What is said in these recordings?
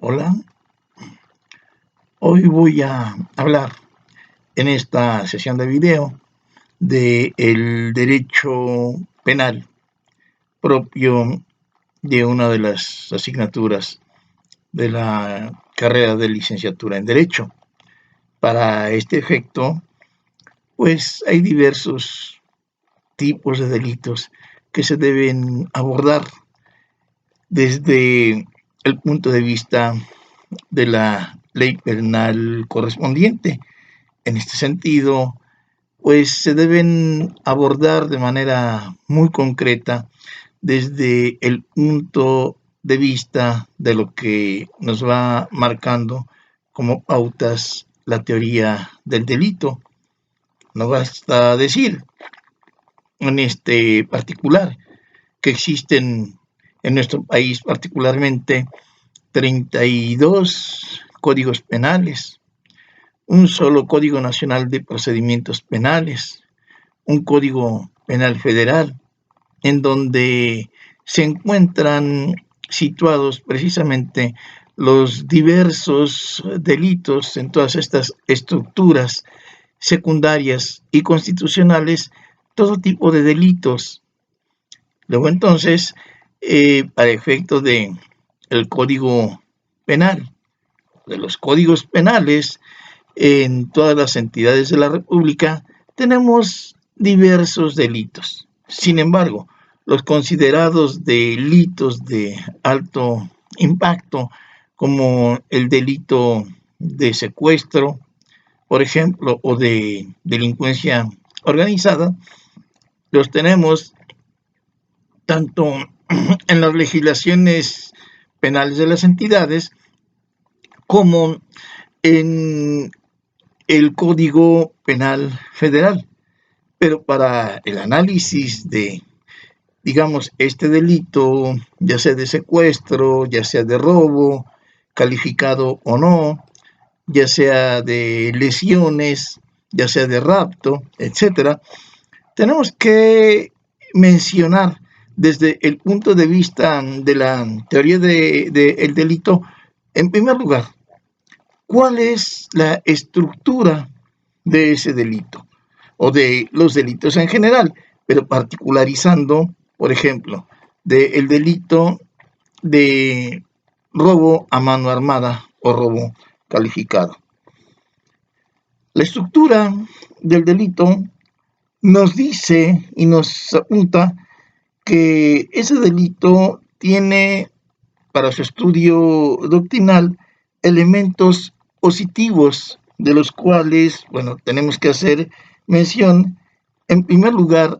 Hola, hoy voy a hablar en esta sesión de video de el derecho penal propio de una de las asignaturas de la carrera de licenciatura en Derecho. Para este efecto, pues hay diversos tipos de delitos que se deben abordar desde el punto de vista de la ley penal correspondiente. En este sentido, pues se deben abordar de manera muy concreta desde el punto de vista de lo que nos va marcando como pautas la teoría del delito. No basta decir en este particular que existen en nuestro país particularmente 32 códigos penales, un solo Código Nacional de Procedimientos Penales, un Código Penal Federal, en donde se encuentran situados precisamente los diversos delitos en todas estas estructuras secundarias y constitucionales, todo tipo de delitos. Luego entonces, para efecto de el Código Penal, de los códigos penales, en todas las entidades de la República tenemos diversos delitos. Sin embargo, los considerados delitos de alto impacto, como el delito de secuestro, por ejemplo, o de delincuencia organizada, los tenemos tanto en las legislaciones penales de las entidades como en el Código Penal Federal. Pero para el análisis de, digamos, este delito, ya sea de secuestro, ya sea de robo, calificado o no, ya sea de lesiones, ya sea de rapto, etcétera, tenemos que mencionar desde el punto de vista de la teoría del delito, en primer lugar, ¿cuál es la estructura de ese delito o de los delitos en general, pero particularizando, por ejemplo, del delito de robo a mano armada o robo calificado? La estructura del delito nos dice y nos apunta que ese delito tiene para su estudio doctrinal elementos positivos de los cuales, bueno, tenemos que hacer mención, en primer lugar,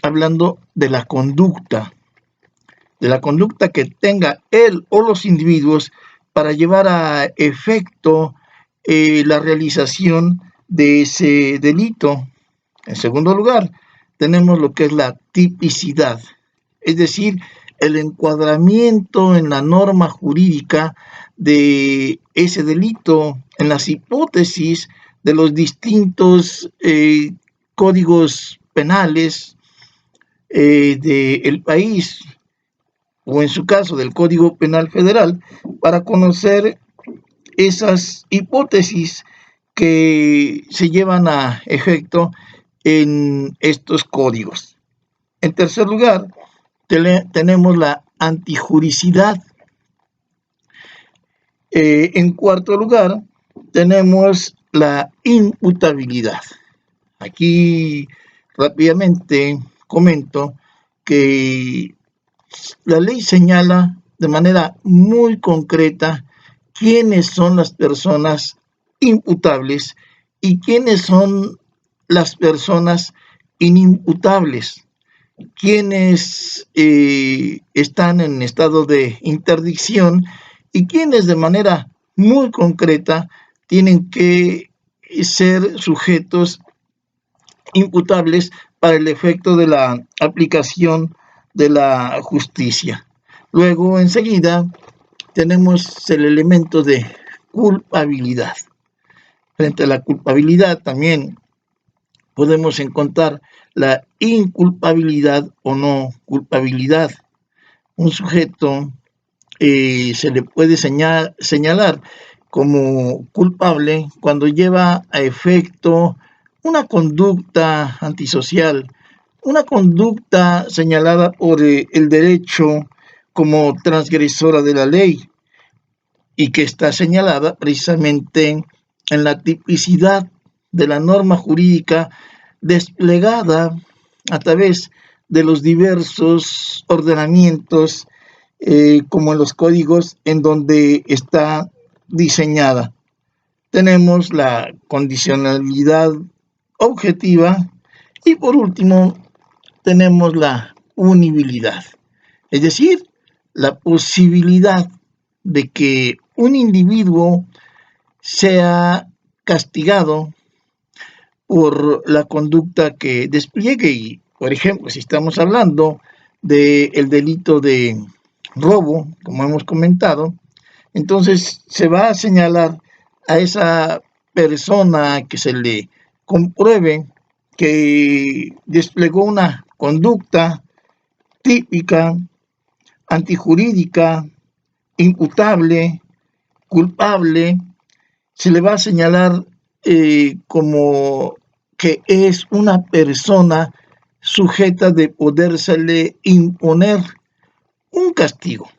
hablando de la conducta que tenga él o los individuos para llevar a efecto la realización de ese delito. En segundo lugar, tenemos lo que es la tipicidad, es decir, el encuadramiento en la norma jurídica de ese delito, en las hipótesis de los distintos códigos penales del país, o en su caso del Código Penal Federal, para conocer esas hipótesis que se llevan a efecto en estos códigos. En tercer lugar, tenemos la antijuricidad. En cuarto lugar, tenemos la imputabilidad. Aquí rápidamente comento que la ley señala de manera muy concreta quiénes son las personas imputables y quiénes son las personas inimputables, quienes están en estado de interdicción y quienes de manera muy concreta tienen que ser sujetos imputables para el efecto de la aplicación de la justicia. Luego, enseguida, tenemos el elemento de culpabilidad. Frente a la culpabilidad también podemos encontrar la inculpabilidad o no culpabilidad. Un sujeto se le puede señalar como culpable cuando lleva a efecto una conducta antisocial, una conducta señalada por el derecho como transgresora de la ley y que está señalada precisamente en la tipicidad de la norma jurídica desplegada a través de los diversos ordenamientos como en los códigos en donde está diseñada. Tenemos la condicionalidad objetiva y por último tenemos la punibilidad, es decir, la posibilidad de que un individuo sea castigado por la conducta que despliegue. Y, por ejemplo, si estamos hablando del delito de robo, como hemos comentado, entonces se va a señalar a esa persona que se le compruebe que desplegó una conducta típica, antijurídica, imputable, culpable, se le va a señalar como que es una persona sujeta de podérsele imponer un castigo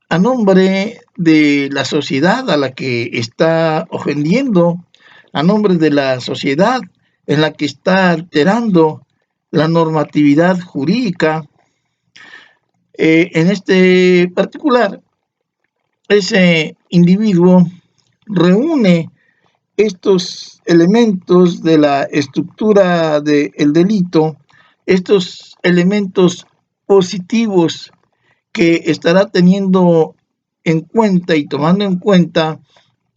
a nombre de la sociedad a la que está ofendiendo, a nombre de la sociedad en la que está alterando la normatividad jurídica. En este particular, ese individuo reúne estos elementos de la estructura del delito, estos elementos positivos que estará teniendo en cuenta y tomando en cuenta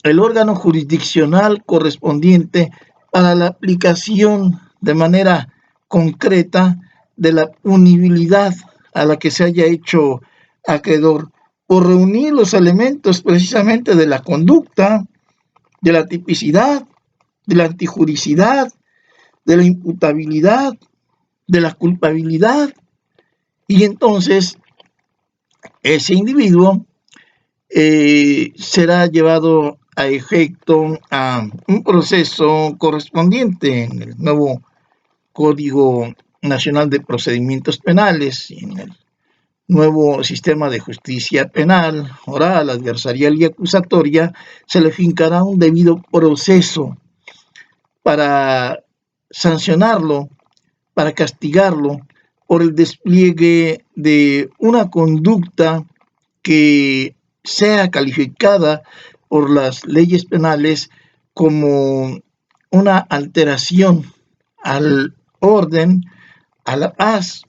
el órgano jurisdiccional correspondiente para la aplicación de manera concreta de la punibilidad a la que se haya hecho acreedor, por reunir los elementos precisamente de la conducta, de la tipicidad, de la antijuricidad, de la imputabilidad, de la culpabilidad, y entonces ese individuo será llevado a efecto a un proceso correspondiente en el nuevo Código Nacional de Procedimientos Penales y en el nuevo sistema de justicia penal, oral, adversarial y acusatoria. Se le fincará un debido proceso para sancionarlo, para castigarlo por el despliegue de una conducta que sea calificada por las leyes penales como una alteración al orden, a la paz,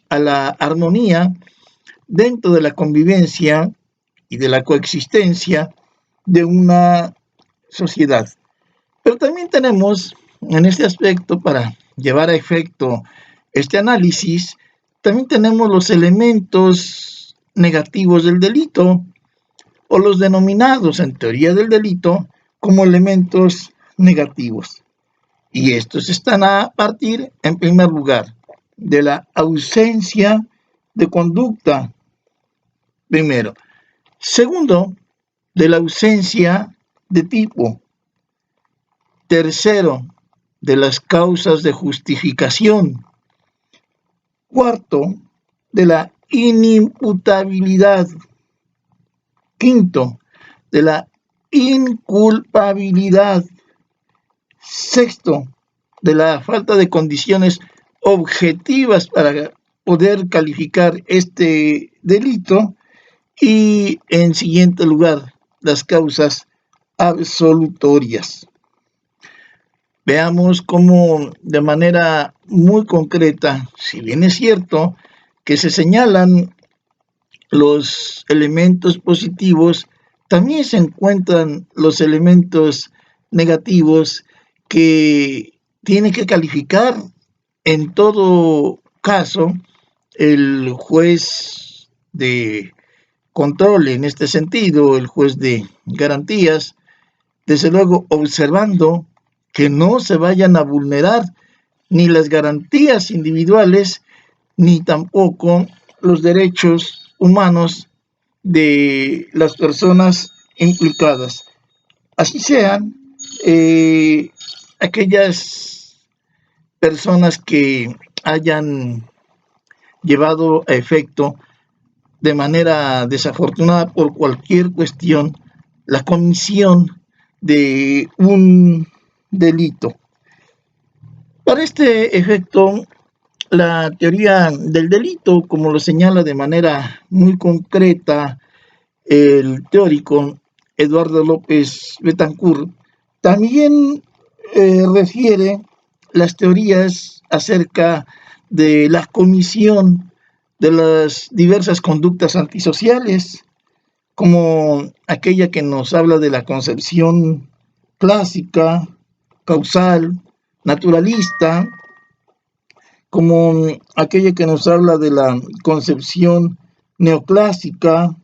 a la armonía dentro de la convivencia y de la coexistencia de una sociedad. Pero también tenemos en este aspecto, para llevar a efecto este análisis, también tenemos los elementos negativos del delito o los denominados en teoría del delito como elementos negativos. Y estos están a partir, en primer lugar, de la ausencia de conducta, primero. Segundo, de la ausencia de tipo. Tercero, de las causas de justificación. Cuarto, de la inimputabilidad. Quinto, de la inculpabilidad. Sexto, de la falta de condiciones objetivas para poder calificar este delito. Y en siguiente lugar, las causas absolutorias. Veamos cómo de manera muy concreta, si bien es cierto que se señalan los elementos positivos, también se encuentran los elementos negativos que tiene que calificar en todo caso el juez de control, en este sentido el juez de garantías, desde luego observando que no se vayan a vulnerar ni las garantías individuales ni tampoco los derechos humanos de las personas implicadas, así sean aquellas personas que hayan llevado a efecto de manera desafortunada por cualquier cuestión la comisión de un delito. Para este efecto, la teoría del delito, como lo señala de manera muy concreta el teórico Eduardo López Betancourt, también refiere las teorías acerca de la comisión de las diversas conductas antisociales, como aquella que nos habla de la concepción clásica, causal, naturalista, como aquella que nos habla de la concepción neoclásica,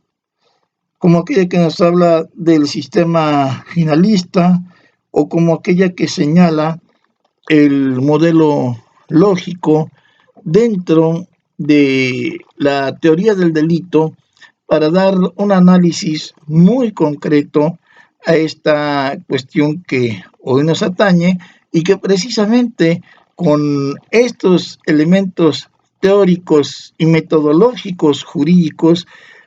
como aquella que nos habla del sistema finalista, o como aquella que señala el modelo lógico dentro de la teoría del delito, para dar un análisis muy concreto a esta cuestión que hoy nos atañe y que precisamente con estos elementos teóricos y metodológicos jurídicos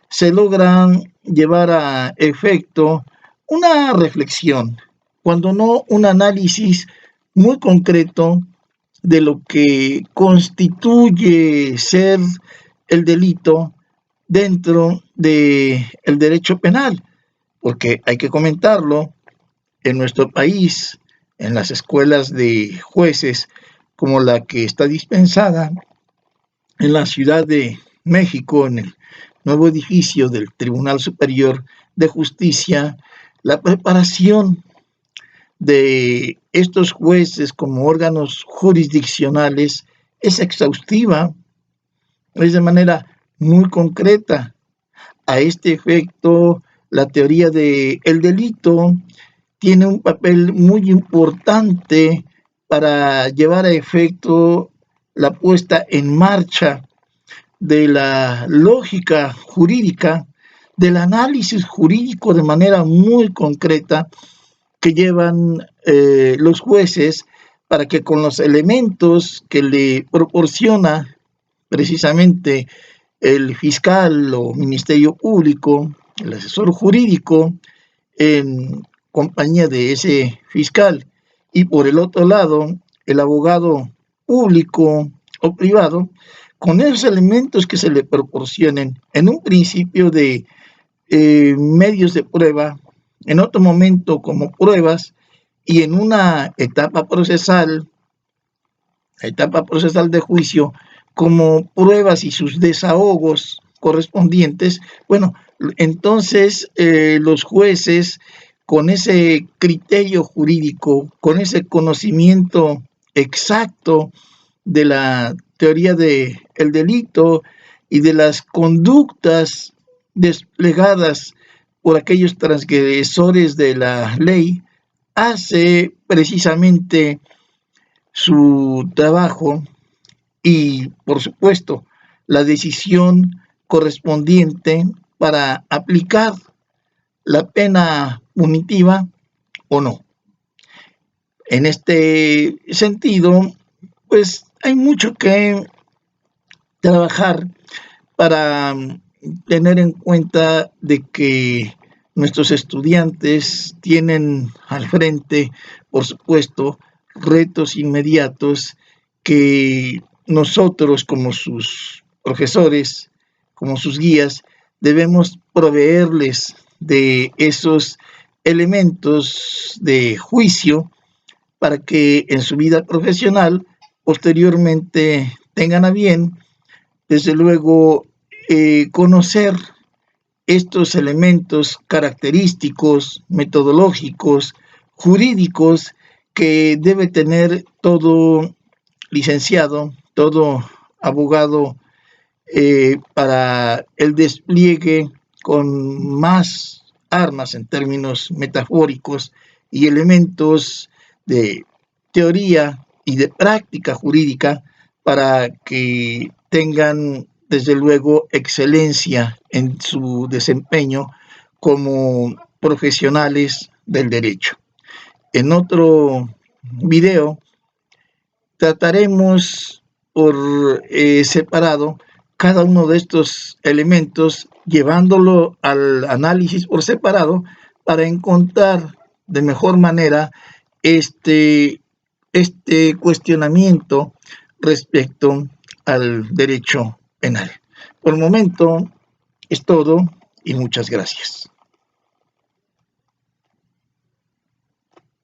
se logran llevar a efecto una reflexión, cuando no un análisis muy concreto de lo que constituye ser el delito dentro del derecho penal, porque hay que comentarlo, en nuestro país, en las escuelas de jueces, como la que está dispensada en la Ciudad de México, en el nuevo edificio del Tribunal Superior de Justicia, la preparación de estos jueces como órganos jurisdiccionales es exhaustiva, es de manera muy concreta. A este efecto, la teoría del delito tiene un papel muy importante para llevar a efecto la puesta en marcha de la lógica jurídica, del análisis jurídico de manera muy concreta que llevan los jueces para que con los elementos que le proporciona precisamente el fiscal o ministerio público, el asesor jurídico, en compañía de ese fiscal, y por el otro lado, el abogado público o privado, con esos elementos que se le proporcionen en un principio de medios de prueba, en otro momento como pruebas, y en una etapa procesal de juicio, como pruebas y sus desahogos correspondientes, bueno, entonces los jueces con ese criterio jurídico, con ese conocimiento exacto de la teoría del delito y de las conductas desplegadas por aquellos transgresores de la ley, hace precisamente su trabajo y, por supuesto, la decisión correspondiente para aplicar la pena punitiva o no. En este sentido, pues hay mucho que trabajar para tener en cuenta de que nuestros estudiantes tienen al frente, por supuesto, retos inmediatos que nosotros como sus profesores, como sus guías, debemos proveerles de esos elementos de juicio para que en su vida profesional posteriormente tengan a bien, desde luego, conocer estos elementos característicos, metodológicos, jurídicos que debe tener todo licenciado, todo abogado para el despliegue con más armas en términos metafóricos y elementos de teoría y de práctica jurídica para que tengan desde luego, excelencia en su desempeño como profesionales del derecho. En otro video trataremos por separado cada uno de estos elementos, llevándolo al análisis por separado para encontrar de mejor manera este cuestionamiento respecto al derecho penal. Por el momento es todo y muchas gracias.